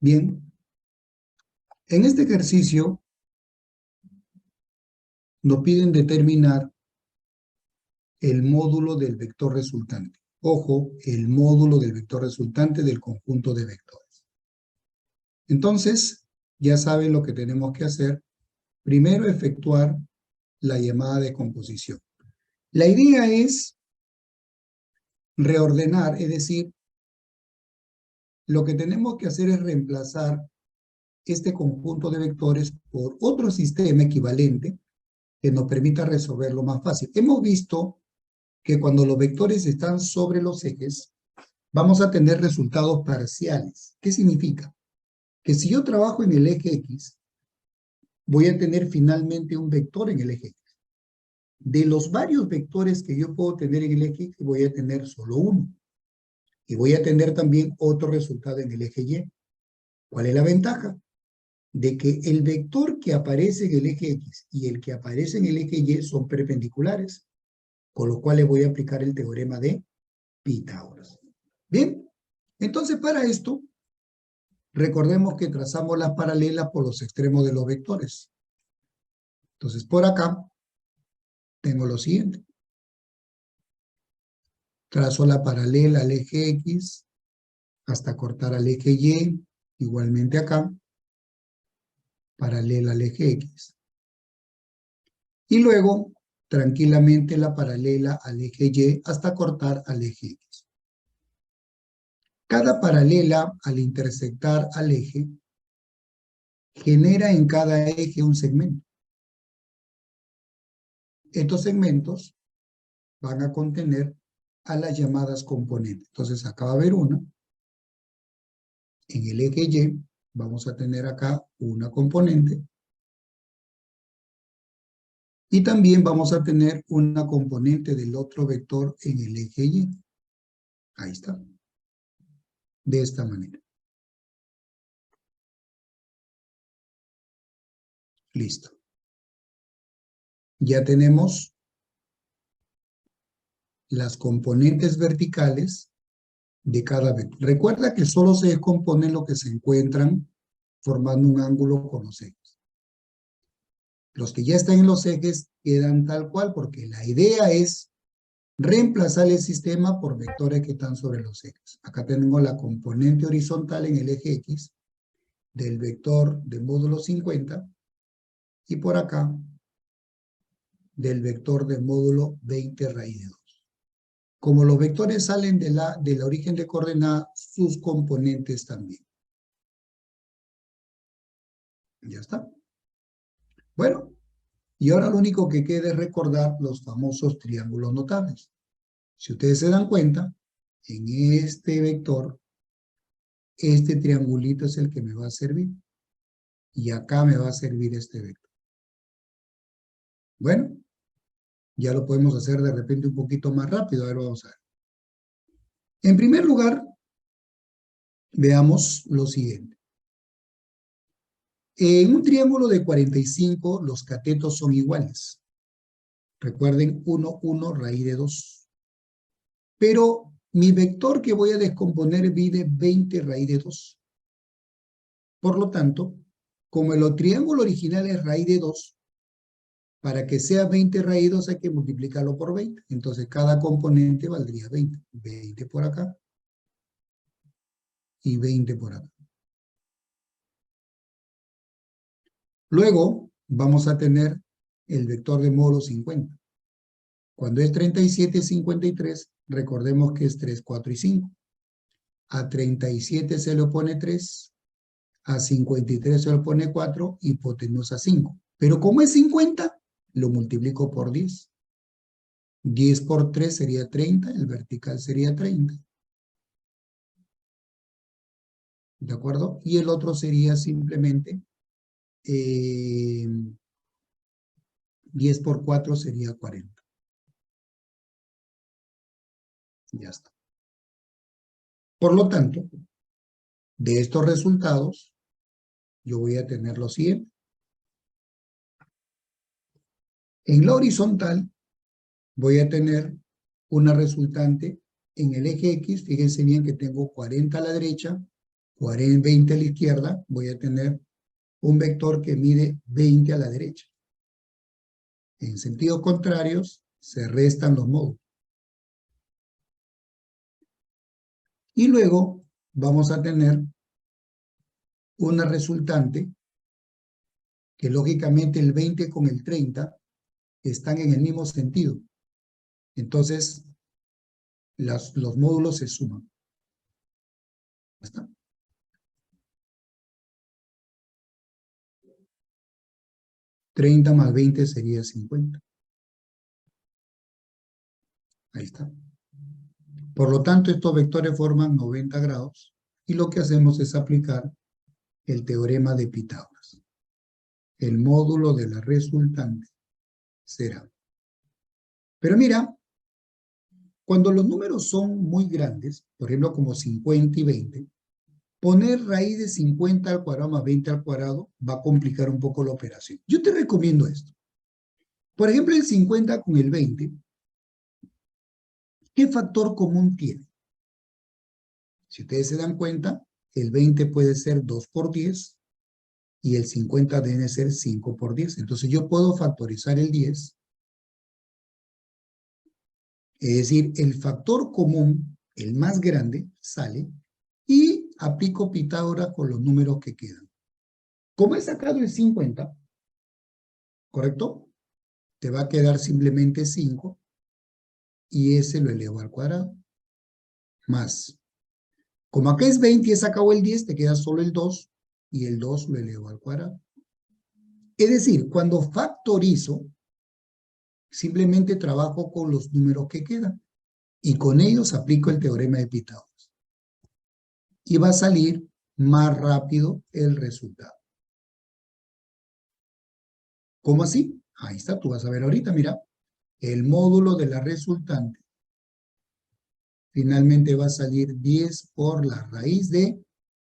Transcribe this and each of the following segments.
Bien, en este ejercicio nos piden determinar el módulo del vector resultante. Ojo, el módulo del vector resultante del conjunto de vectores. Entonces, ya saben lo que tenemos que hacer. Primero, efectuar la llamada de composición. La idea es reordenar, es decir, lo que tenemos que hacer es reemplazar este conjunto de vectores por otro sistema equivalente que nos permita resolverlo más fácil. Hemos visto que cuando los vectores están sobre los ejes, vamos a tener resultados parciales. ¿Qué significa? Que si yo trabajo en el eje X, voy a tener finalmente un vector en el eje X. De los varios vectores que yo puedo tener en el eje X, voy a tener solo uno. Y voy a tener también otro resultado en el eje Y. ¿Cuál es la ventaja? De que el vector que aparece en el eje X y el que aparece en el eje Y son perpendiculares, con lo cual le voy a aplicar el teorema de Pitágoras. Bien, entonces para esto, recordemos que trazamos las paralelas por los extremos de los vectores. Entonces por acá, tengo lo siguiente. Trazo la paralela al eje X, hasta cortar al eje Y, igualmente acá, paralela al eje X. Y luego, tranquilamente la paralela al eje Y hasta cortar al eje X. Cada paralela, al intersectar al eje, genera en cada eje un segmento. Estos segmentos van a contener a las llamadas componentes. Entonces acá va a haber una. En el eje Y vamos a tener acá una componente. Y también vamos a tener una componente del otro vector en el eje Y. Ahí está. De esta manera. Listo. Ya tenemos las componentes verticales de cada vector. Recuerda que solo se descomponen lo que se encuentran formando un ángulo con los ejes. Los que ya están en los ejes quedan tal cual porque la idea es reemplazar el sistema por vectores que están sobre los ejes. Acá tenemos la componente horizontal en el eje X del vector de módulo 50 y por acá del vector de módulo 20 raíz de 2. Como los vectores salen de la origen de coordenada, sus componentes también. Ya está. Bueno, y ahora lo único que queda es recordar los famosos triángulos notables. Si ustedes se dan cuenta, en este vector, este triangulito es el que me va a servir. Y acá me va a servir este vector. Bueno, ya lo podemos hacer de repente un poquito más rápido. A ver, vamos a ver. En primer lugar, veamos lo siguiente. En un triángulo de 45, los catetos son iguales. Recuerden, 1, 1, raíz de 2. Pero mi vector que voy a descomponer mide 20 raíz de 2. Por lo tanto, como el triángulo original es raíz de 2, para que sea 20 raíz de 2 hay que multiplicarlo por 20. Entonces cada componente valdría 20. 20 por acá y 20 por acá. Luego vamos a tener el vector de módulo 50. Cuando es 37, 53, recordemos que es 3, 4 y 5. A 37 se le opone 3, a 53 se le opone 4, hipotenusa 5. Pero como es 50, lo multiplico por 10. 10 por 3 sería 30, el vertical sería 30. ¿De acuerdo? Y el otro sería simplemente 10 por 4 sería 40. Ya está. Por lo tanto, de estos resultados, yo voy a tener lo siguiente. En la horizontal, voy a tener una resultante en el eje X. Fíjense bien que tengo 40 a la derecha 20 a la izquierda, voy a tener un vector que mide 20 a la derecha. En sentidos contrarios, se restan los módulos. Y luego vamos a tener una resultante que lógicamente el 20 con el 30 están en el mismo sentido. Entonces, los módulos se suman. ¿Ya está? $30 más 20 sería 50. Ahí está. Por lo tanto, estos vectores forman 90 grados y lo que hacemos es aplicar el teorema de Pitágoras. El módulo de la resultante será. Pero mira, cuando los números son muy grandes, por ejemplo como 50 y 20, poner raíz de 50 al cuadrado más 20 al cuadrado va a complicar un poco la operación. Yo te recomiendo esto. Por ejemplo, el 50 con el 20, ¿qué factor común tiene? Si ustedes se dan cuenta, el 20 puede ser 2 por 10 y el 50 debe ser 5 por 10. Entonces yo puedo factorizar el 10. Es decir, el factor común, el más grande, sale y aplico Pitágoras con los números que quedan. Como he sacado el 50, ¿correcto? Te va a quedar simplemente 5 y ese lo elevo al cuadrado. Más. Como acá es 20 y he sacado el 10, te queda solo el 2 y el 2 lo elevo al cuadrado. Es decir, cuando factorizo, simplemente trabajo con los números que quedan y con ellos aplico el teorema de Pitágoras. Y va a salir más rápido el resultado. ¿Cómo así? Ahí está, tú vas a ver ahorita, mira. El módulo de la resultante finalmente va a salir 10 por la raíz de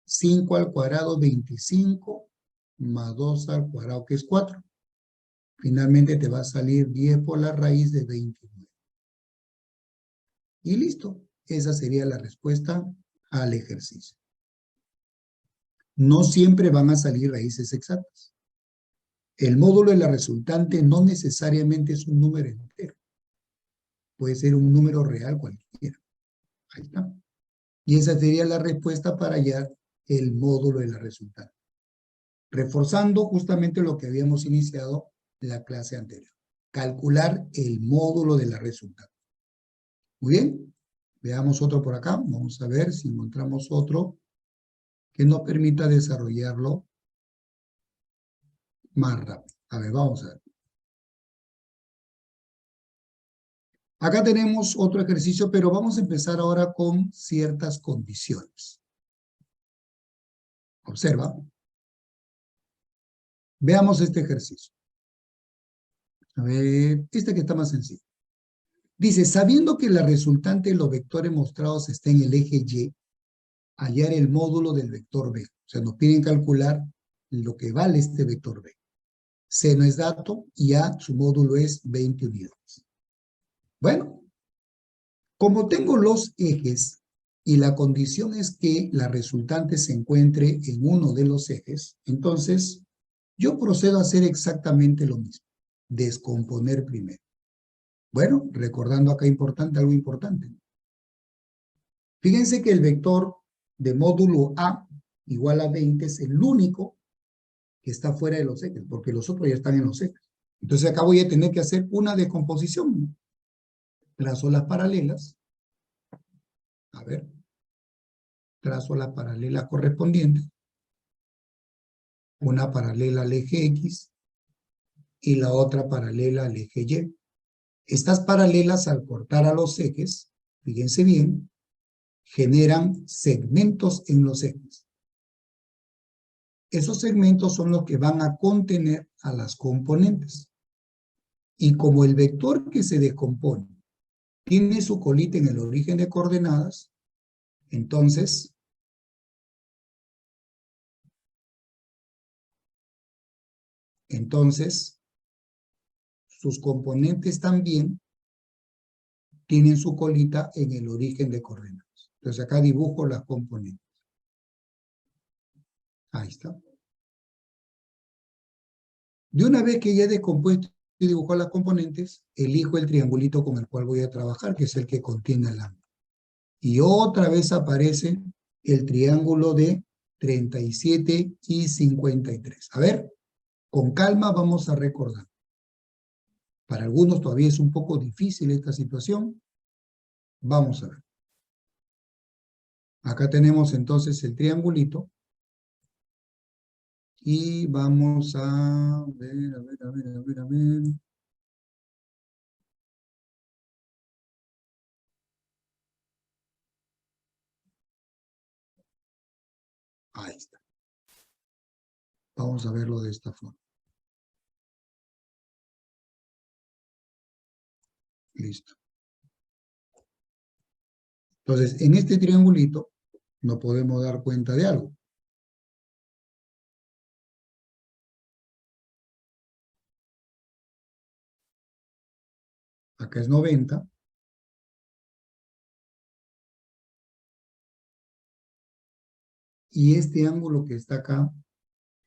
5 al cuadrado, 25, más 2 al cuadrado, que es 4. Finalmente te va a salir 10 por la raíz de 29. Y listo. Esa sería la respuesta al ejercicio. No siempre van a salir raíces exactas. El módulo de la resultante no necesariamente es un número entero. Puede ser un número real cualquiera. Ahí está. Y esa sería la respuesta para hallar el módulo de la resultante. Reforzando justamente lo que habíamos iniciado en la clase anterior. Calcular el módulo de la resultante. Muy bien. Veamos otro por acá. Vamos a ver si encontramos otro que nos permita desarrollarlo más rápido. A ver, vamos a ver. Acá tenemos otro ejercicio, pero vamos a empezar ahora con ciertas condiciones. Observa. Veamos este ejercicio. A ver, este que está más sencillo. Dice, sabiendo que la resultante de los vectores mostrados está en el eje Y, hallar el módulo del vector B. O sea, nos piden calcular lo que vale este vector B. C no es dato y A, su módulo es 20 unidades. Bueno, como tengo los ejes y la condición es que la resultante se encuentre en uno de los ejes, entonces yo procedo a hacer exactamente lo mismo. Descomponer primero. Bueno, recordando acá algo importante. Fíjense que el vector de módulo A igual a 20 es el único que está fuera de los ejes, porque los otros ya están en los ejes. Entonces acá voy a tener que hacer una descomposición. Trazo las paralelas. A ver. Trazo la paralela correspondiente. Una paralela al eje X y la otra paralela al eje Y. Estas paralelas, al cortar a los ejes, fíjense bien, generan segmentos en los ejes. Esos segmentos son los que van a contener a las componentes. Y como el vector que se descompone tiene su colita en el origen de coordenadas, entonces sus componentes también tienen su colita en el origen de coordenadas. Entonces acá dibujo las componentes. Ahí está. De una vez que ya he descompuesto y dibujado las componentes, elijo el triangulito con el cual voy a trabajar, que es el que contiene el ángulo. Y otra vez aparece el triángulo de 37 y 53. A ver, con calma vamos a recordar. Para algunos todavía es un poco difícil esta situación. Vamos a ver. Acá tenemos entonces el triangulito. Y vamos a ver, a ver. Ahí está. Vamos a verlo de esta forma. Listo. Entonces, en este triangulito nos podemos dar cuenta de algo. Acá es 90. Y este ángulo que está acá,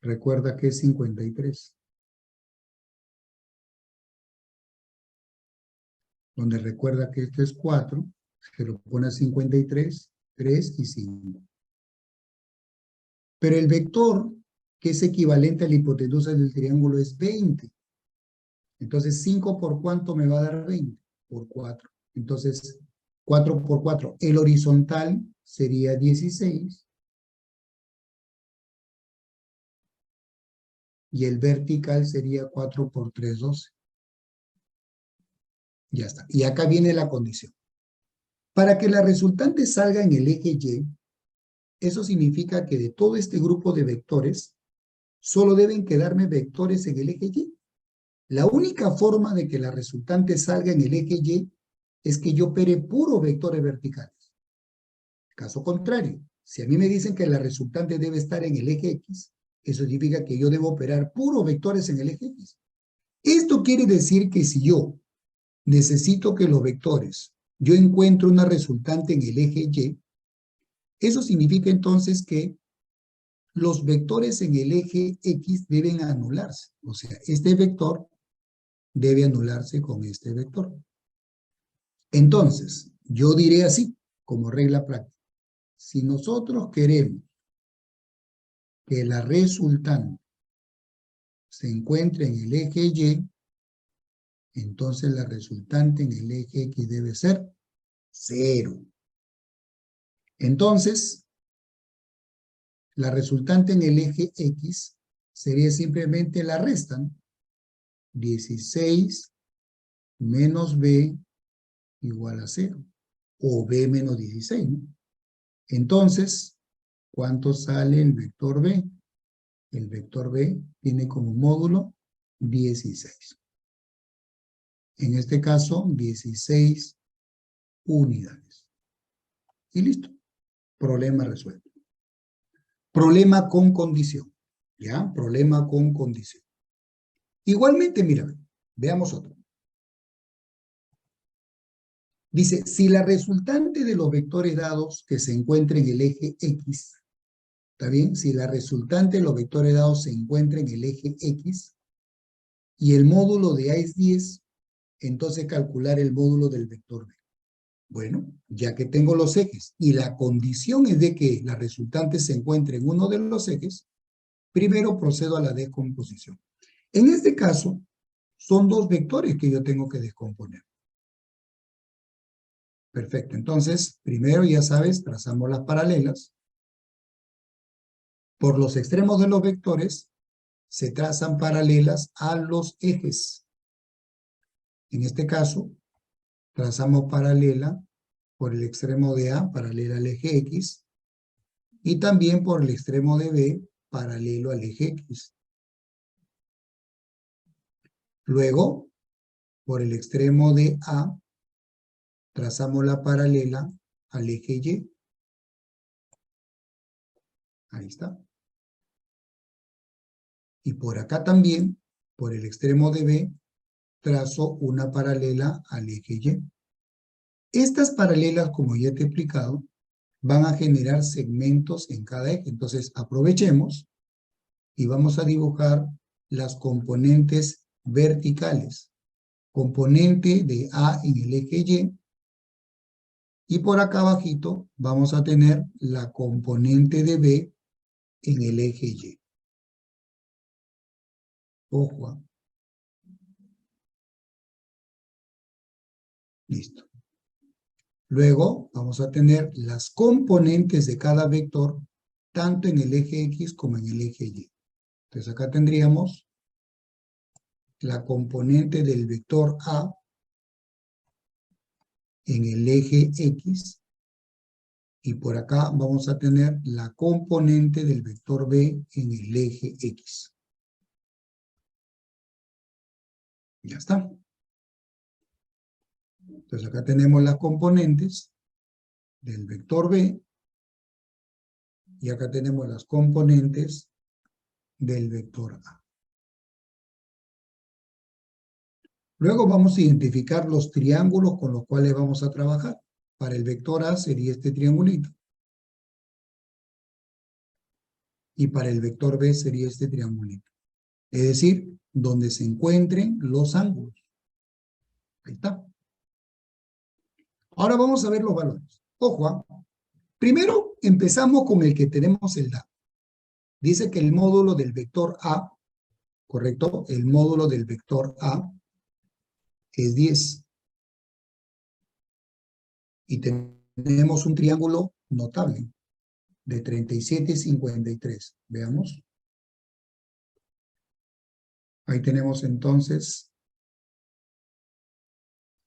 recuerda que es 53. Donde recuerda que esto es 4, se lo pone a 53, 3 y 5. Pero el vector, que es equivalente a la hipotenusa del triángulo, es 20. Entonces, 5 por cuánto me va a dar 20? Por 4. Entonces, 4 por 4. El horizontal sería 16. Y el vertical sería 4 por 3, 12. Ya está. Y acá viene la condición. Para que la resultante salga en el eje Y, eso significa que de todo este grupo de vectores, solo deben quedarme vectores en el eje Y. La única forma de que la resultante salga en el eje Y es que yo opere puros vectores verticales. Caso contrario, si a mí me dicen que la resultante debe estar en el eje X, eso significa que yo debo operar puros vectores en el eje X. Esto quiere decir que si yo necesito que los vectores, yo encuentro una resultante en el eje Y, eso significa entonces que los vectores en el eje X deben anularse. O sea, este vector debe anularse con este vector. Entonces, yo diré así, como regla práctica. Si nosotros queremos que la resultante se encuentre en el eje Y, entonces la resultante en el eje X debe ser 0. Entonces, la resultante en el eje X sería simplemente la resta, ¿no? 16 menos B igual a 0, o B menos 16, ¿no? Entonces, ¿cuánto sale el vector B? El vector B tiene como módulo 16. En este caso, 16 unidades. Y listo. Problema resuelto. Problema con condición. ¿Ya? Problema con condición. Igualmente, mira, veamos otro. Dice, si la resultante de los vectores dados que se encuentra en el eje X, ¿está bien? Si la resultante de los vectores dados se encuentra en el eje X y el módulo de A es 10, entonces calcular el módulo del vector B. Bueno, ya que tengo los ejes y la condición es de que la resultante se encuentre en uno de los ejes, primero procedo a la descomposición. En este caso, son dos vectores que yo tengo que descomponer. Perfecto, entonces, primero ya sabes, trazamos las paralelas. Por los extremos de los vectores se trazan paralelas a los ejes. En este caso, trazamos paralela por el extremo de A, paralela al eje X, y también por el extremo de B, paralelo al eje X. Luego, por el extremo de A, trazamos la paralela al eje Y. Ahí está. Y por acá también, por el extremo de B, trazo una paralela al eje Y. Estas paralelas, como ya te he explicado, van a generar segmentos en cada eje. Entonces, aprovechemos y vamos a dibujar las componentes verticales. Componente de A en el eje Y, y por acá abajito vamos a tener la componente de B en el eje Y. Ojo, ¿ah? Listo. Luego vamos a tener las componentes de cada vector, tanto en el eje X como en el eje Y. Entonces acá tendríamos la componente del vector A en el eje X, y por acá vamos a tener la componente del vector B en el eje X. Ya está. Entonces acá tenemos las componentes del vector B, y acá tenemos las componentes del vector A. Luego vamos a identificar los triángulos con los cuales vamos a trabajar. Para el vector A sería este triangulito, y para el vector B sería este triangulito. Es decir, donde se encuentren los ángulos. Ahí está. Ahora vamos a ver los valores. Ojo, ¿ah? Primero empezamos con el que tenemos el dato. Dice que el módulo del vector A, ¿correcto? El módulo del vector A es 10. Y tenemos un triángulo notable de 37 y 53. Veamos. Ahí tenemos entonces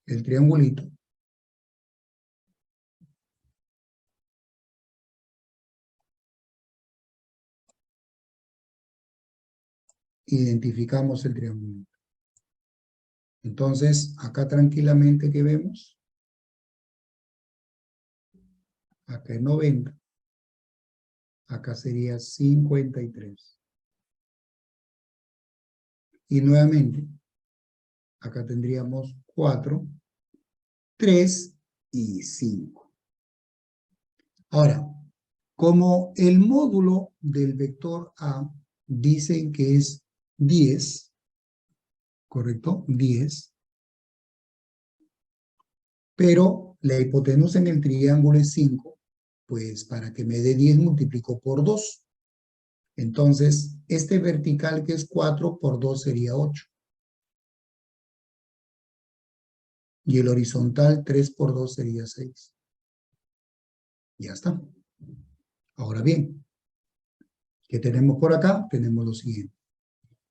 el triangulito. Identificamos el triangulito. Entonces, acá tranquilamente que vemos, acá es 90, acá sería 53. Y nuevamente, acá tendríamos 4, 3 y 5. Ahora, como el módulo del vector A dice que es 10, ¿correcto? 10, pero la hipotenusa en el triángulo es 5, pues para que me dé 10 multiplico por 2. Entonces, este vertical que es 4 por 2 sería 8. Y el horizontal 3 por 2 sería 6. Ya está. Ahora bien, ¿qué tenemos por acá? Tenemos lo siguiente.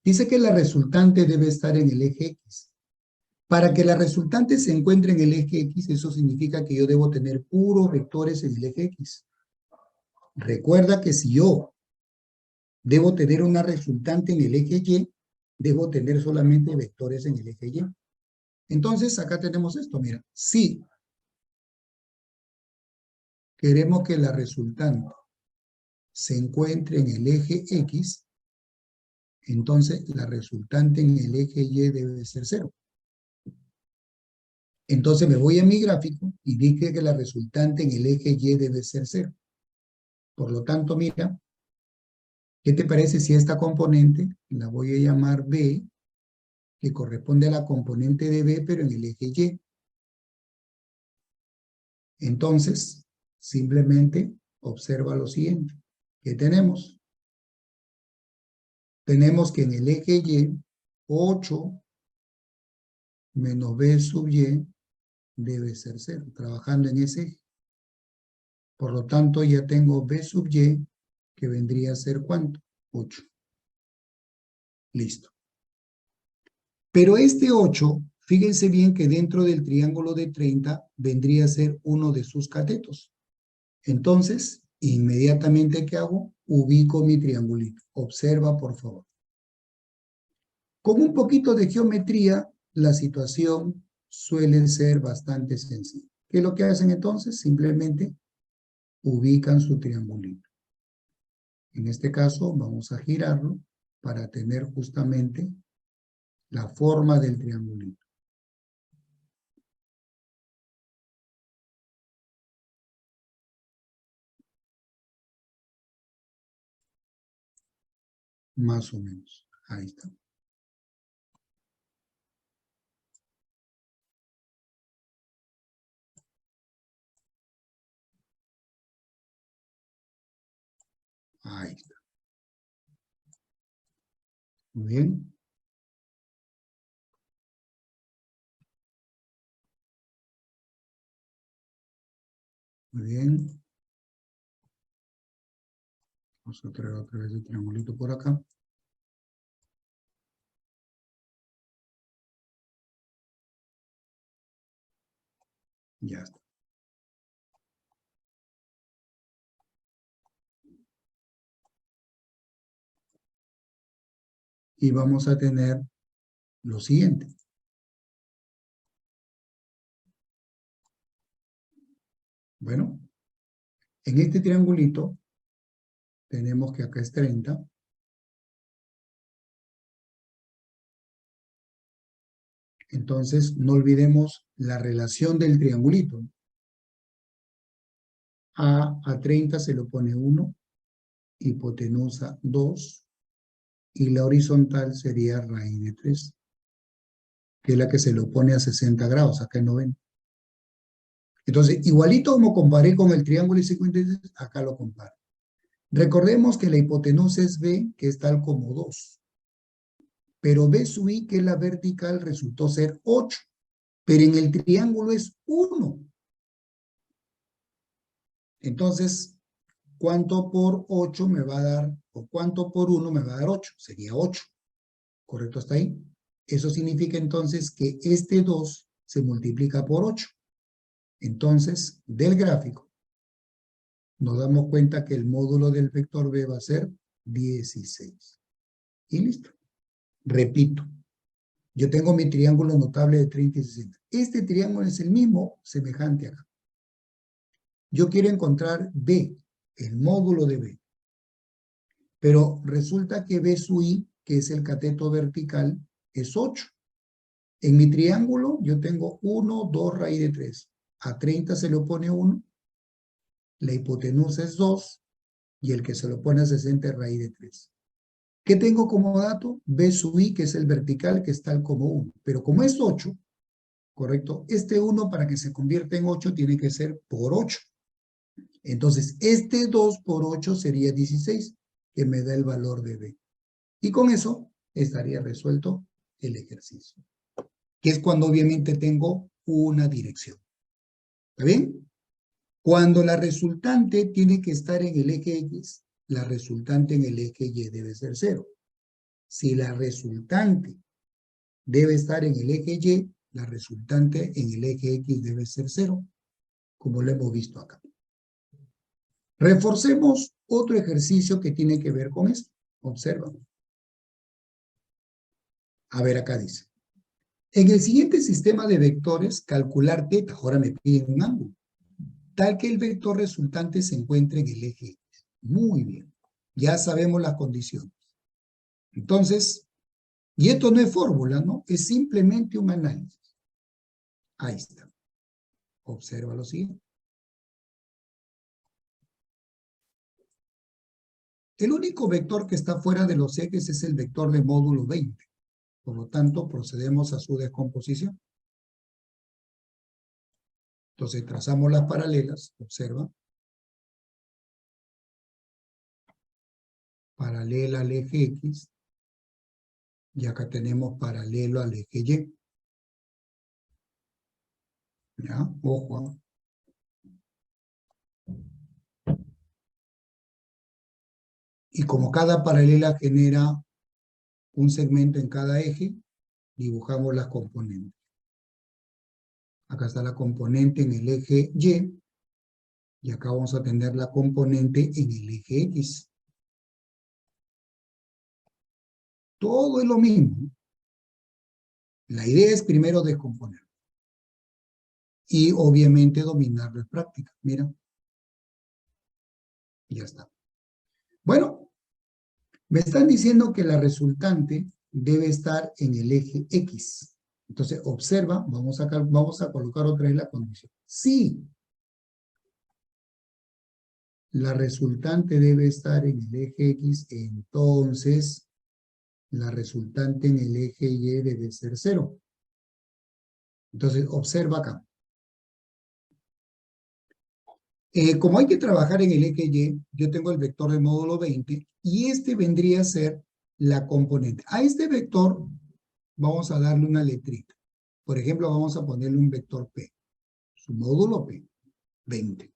Dice que la resultante debe estar en el eje X. Para que la resultante se encuentre en el eje X, eso significa que yo debo tener puros vectores en el eje X. Recuerda que si yo debo tener una resultante en el eje Y, debo tener solamente vectores en el eje Y. Entonces, acá tenemos esto, mira. Si queremos que la resultante se encuentre en el eje X, entonces la resultante en el eje Y debe ser 0. Entonces me voy a mi gráfico y dije que la resultante en el eje Y debe ser 0. Por lo tanto, mira, ¿qué te parece si esta componente la voy a llamar B, que corresponde a la componente de B, pero en el eje Y? Entonces, simplemente observa lo siguiente. ¿Qué tenemos? Tenemos que en el eje Y, 8 menos B sub Y debe ser 0, trabajando en ese eje. Por lo tanto, ya tengo B sub Y, que vendría a ser ¿cuánto? 8. Listo. Pero este 8, fíjense bien que dentro del triángulo de 30 vendría a ser uno de sus catetos. Entonces, inmediatamente, ¿qué hago? Ubico mi triangulito. Observa, por favor. Con un poquito de geometría, la situación suele ser bastante sencilla. ¿Qué es lo que hacen entonces? Simplemente ubican su triangulito. En este caso, vamos a girarlo para tener justamente la forma del triangulito. Más o menos. Ahí está. Ahí está. Muy bien. Muy bien. Vamos a traer otra vez el triangulito por acá. Ya está. Y vamos a tener lo siguiente. Bueno, en este triangulito tenemos que acá es 30. Entonces, no olvidemos la relación del triangulito. A 30 se lo pone 1, hipotenusa 2, y la horizontal sería raíz de 3, que es la que se lo pone a 60 grados, acá en 90. Entonces, igualito como comparé con el triángulo y 56, acá lo comparo. Recordemos que la hipotenusa es B, que es tal como 2. Pero B sub I, que es la vertical, resultó ser 8. Pero en el triángulo es 1. Entonces, ¿cuánto por 8 me va a dar? ¿O cuánto por 1 me va a dar 8? Sería 8. ¿Correcto hasta ahí? Eso significa entonces que este 2 se multiplica por 8. Entonces, del gráfico, nos damos cuenta que el módulo del vector B va a ser 16. Y listo. Repito, yo tengo mi triángulo notable de 30 y 60. Este triángulo es el mismo, semejante acá. Yo quiero encontrar B, el módulo de B. Pero resulta que B sub I, que es el cateto vertical, es 8. En mi triángulo yo tengo 1, 2 raíz de 3. A 30 se le opone 1, la hipotenusa es 2, y el que se lo opone a 60 es raíz de 3. ¿Qué tengo como dato? B sub I, que es el vertical, que es tal como 1. Pero como es 8, ¿correcto? Este 1 para que se convierta en 8 tiene que ser por 8. Entonces, este 2 por 8 sería 16, que me da el valor de B. Y con eso estaría resuelto el ejercicio, que es cuando obviamente tengo una dirección. ¿Está bien? Cuando la resultante tiene que estar en el eje X, la resultante en el eje Y debe ser 0. Si la resultante debe estar en el eje Y, la resultante en el eje X debe ser 0, como lo hemos visto acá. Reforcemos otro ejercicio que tiene que ver con esto. Observa. A ver, acá dice. En el siguiente sistema de vectores, calcular θ, ahora me piden un ángulo, tal que el vector resultante se encuentre en el eje X. Muy bien. Ya sabemos las condiciones. Entonces, y esto no es fórmula, ¿no? Es simplemente un análisis. Ahí está. Observa lo siguiente. El único vector que está fuera de los ejes es el vector de módulo 20. Por lo tanto, procedemos a su descomposición. Entonces, trazamos las paralelas. Observa. Paralela al eje X. Y acá tenemos paralelo al eje Y. ¿Ya? Ojo. Y como cada paralela genera un segmento en cada eje, dibujamos las componentes. Acá está la componente en el eje Y, y acá vamos a tener la componente en el eje X. Todo es lo mismo. La idea es primero descomponer. Y obviamente dominar la práctica. Mira. Ya está. Bueno, me están diciendo que la resultante debe estar en el eje X. Entonces, observa, vamos a colocar otra vez la condición. Sí, la resultante debe estar en el eje X, entonces la resultante en el eje Y debe ser 0. Entonces, observa acá. Como hay que trabajar en el eje Y, yo tengo el vector de módulo 20 y este vendría a ser la componente. A este vector vamos a darle una letrita. Por ejemplo, vamos a ponerle un vector P. Su módulo P, 20.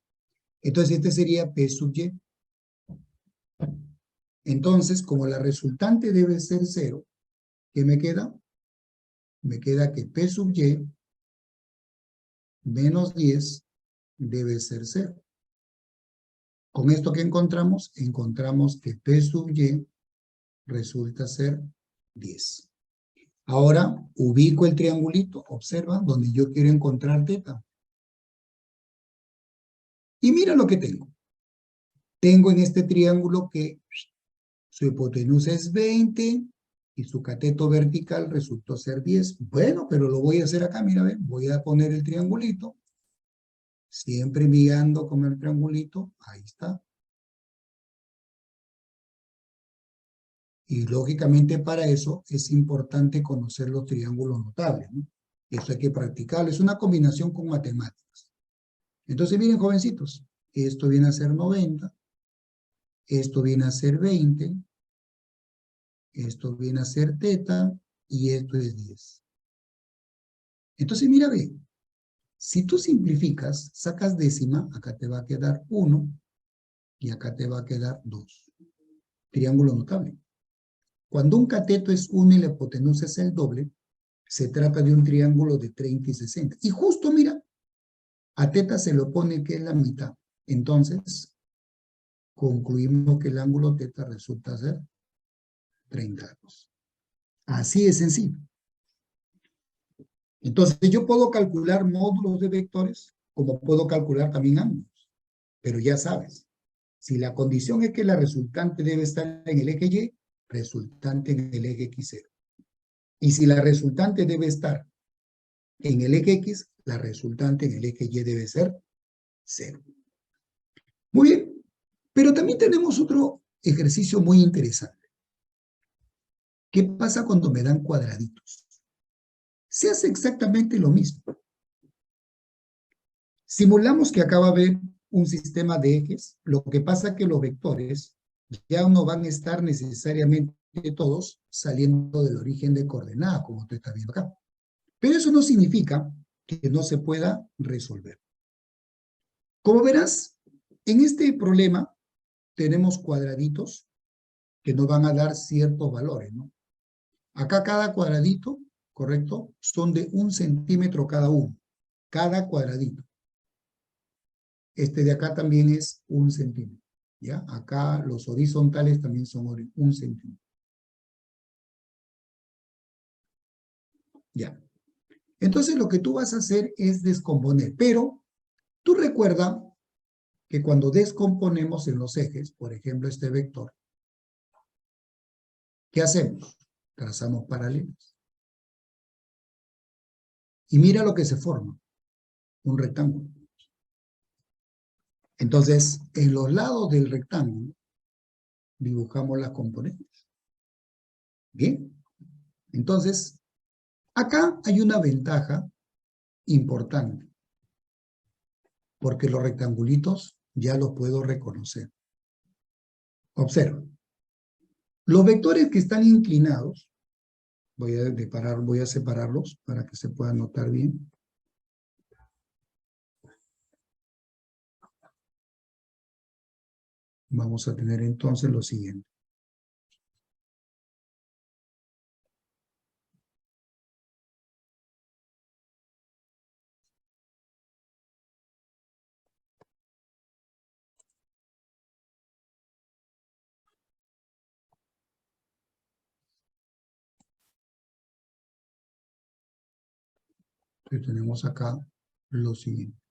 Entonces, este sería P sub Y. Entonces, como la resultante debe ser 0, ¿qué me queda? Me queda que P sub Y menos 10 debe ser 0. Con esto que encontramos, encontramos que P sub Y resulta ser 10. Ahora ubico el triangulito, observa, donde yo quiero encontrar teta. Y mira lo que tengo. Tengo en este triángulo que su hipotenusa es 20 y su cateto vertical resultó ser 10. Bueno, pero lo voy a hacer acá, mira, ve, voy a poner el triangulito. Siempre mirando con el triangulito, ahí está. Y lógicamente para eso es importante conocer los triángulos notables, ¿no? Eso hay que practicarlo, es una combinación con matemáticas. Entonces miren, jovencitos, esto viene a ser 90, esto viene a ser 20, esto viene a ser teta, y esto es 10. Entonces mira, ve, si tú simplificas, sacas décima, acá te va a quedar 1, y acá te va a quedar 2. Triángulo notable. Cuando un cateto es 1 y la hipotenusa es el doble, se trata de un triángulo de 30 y 60. Y justo, mira, a teta se le opone que es la mitad. Entonces, concluimos que el ángulo teta resulta ser 30 grados. Así de sencillo. Entonces, yo puedo calcular módulos de vectores, como puedo calcular también ángulos. Pero ya sabes, si la condición es que la resultante debe estar en el eje Y, resultante en el eje X0. Y si la resultante debe estar en el eje X, la resultante en el eje Y debe ser 0. Muy bien, pero también tenemos otro ejercicio muy interesante. ¿Qué pasa cuando me dan cuadraditos? Se hace exactamente lo mismo. Simulamos que acá va a haber un sistema de ejes, lo que pasa es que los vectores ya no van a estar necesariamente todos saliendo del origen de coordenada, como usted está viendo acá. Pero eso no significa que no se pueda resolver. Como verás, en este problema tenemos cuadraditos que nos van a dar ciertos valores, ¿no? Acá cada cuadradito, ¿correcto? Son de 1 centímetro cada uno. Cada cuadradito. Este de acá también es 1 centímetro. ¿Ya? Acá los horizontales también son 1 centímetro. Ya. Entonces lo que tú vas a hacer es descomponer. Pero tú recuerda que cuando descomponemos en los ejes, por ejemplo este vector, ¿qué hacemos? Trazamos paralelos. Y mira lo que se forma. Un rectángulo. Entonces, en los lados del rectángulo, dibujamos las componentes. Bien. Entonces, acá hay una ventaja importante, porque los rectangulitos ya los puedo reconocer. Observa. Los vectores que están inclinados, voy a separarlos para que se puedan notar bien. Vamos a tener entonces lo siguiente. Entonces tenemos acá lo siguiente.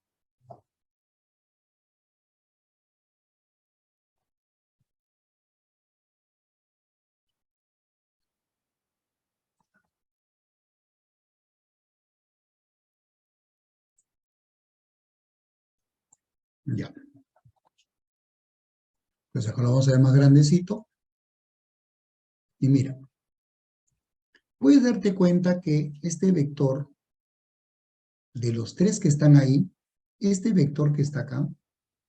Ya. Pues acá lo vamos a ver más grandecito. Y mira, puedes darte cuenta que este vector, de los tres que están ahí, este vector que está acá,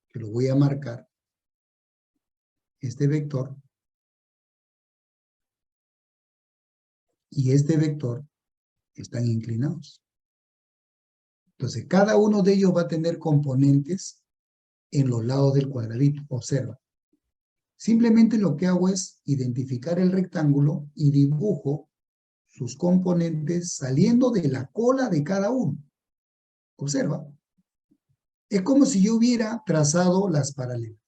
que lo voy a marcar, este vector y este vector están inclinados. Entonces, cada uno de ellos va a tener componentes en los lados del cuadradito. Observa. Simplemente lo que hago es identificar el rectángulo y dibujo sus componentes saliendo de la cola de cada uno. Observa. Es como si yo hubiera trazado las paralelas.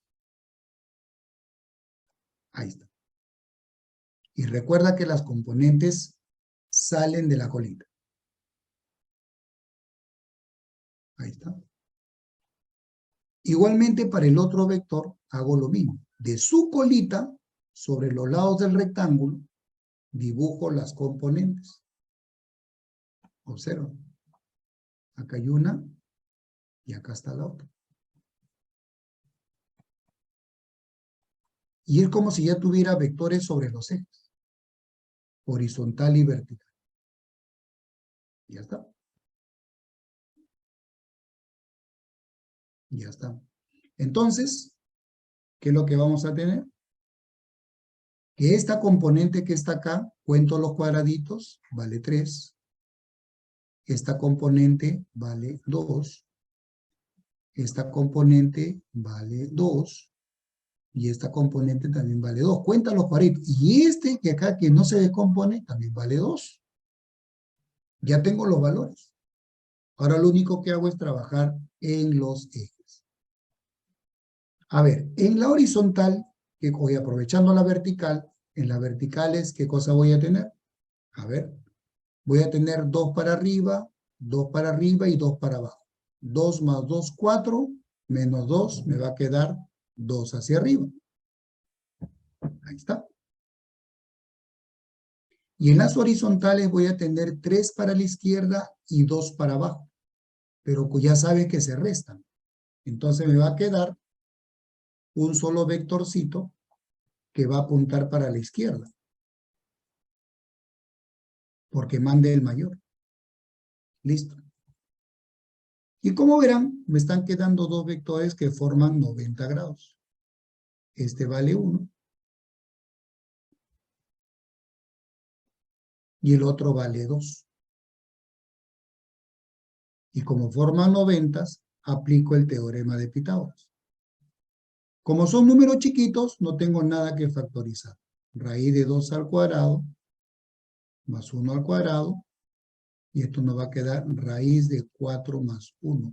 Ahí está. Y recuerda que las componentes salen de la colita. Ahí está. Igualmente para el otro vector hago lo mismo. De su colita, sobre los lados del rectángulo, dibujo las componentes. Observa. Acá hay una y acá está la otra. Y es como si ya tuviera vectores sobre los ejes. Horizontal y vertical. Ya está. Ya está. Entonces, ¿qué es lo que vamos a tener? Que esta componente que está acá, cuento los cuadraditos, vale 3. Esta componente vale 2. Esta componente vale 2. Y esta componente también vale 2. Cuenta los cuadraditos. Y este que acá, que no se descompone, también vale 2. Ya tengo los valores. Ahora lo único que hago es trabajar en los ejes. A ver, en la horizontal, que voy aprovechando la vertical, en las verticales, ¿qué cosa voy a tener? A ver, voy a tener 2 para arriba, 2 para arriba y 2 para abajo. 2 más 2, 4, menos 2, me va a quedar 2 hacia arriba. Ahí está. Y en las horizontales voy a tener 3 para la izquierda y 2 para abajo. Pero ya sabe que se restan. Entonces me va a quedar un solo vectorcito que va a apuntar para la izquierda. Porque mande el mayor. Listo. Y como verán, me están quedando dos vectores que forman 90 grados. Este vale 1. Y el otro vale 2. Y como forman 90, aplico el teorema de Pitágoras. Como son números chiquitos, no tengo nada que factorizar. Raíz de 2 al cuadrado, más 1 al cuadrado, y esto nos va a quedar raíz de 4 más 1.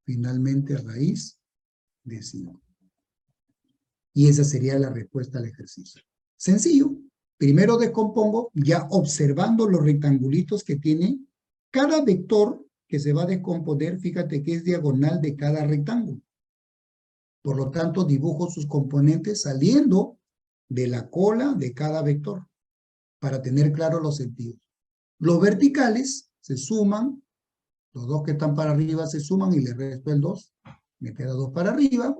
Finalmente, raíz de 5. Y esa sería la respuesta al ejercicio. Sencillo. Primero descompongo, ya observando los rectangulitos que tiene cada vector que se va a descomponer, fíjate que es diagonal de cada rectángulo. Por lo tanto, dibujo sus componentes saliendo de la cola de cada vector para tener claros los sentidos. Los verticales se suman, los dos que están para arriba se suman y le resto el 2. Me queda 2 para arriba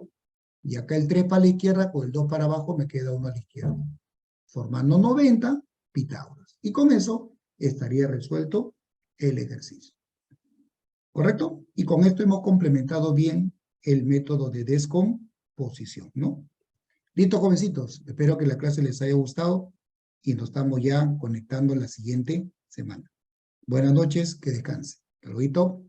y acá el 3 para la izquierda, con el 2 para abajo me queda 1 a la izquierda. Formando 90, Pitágoras. Y con eso estaría resuelto el ejercicio. ¿Correcto? Y con esto hemos complementado bien el método de descomposición, ¿no? Listo, jovencitos. Espero que la clase les haya gustado y nos estamos ya conectando la siguiente semana. Buenas noches, que descansen. Hasta luego.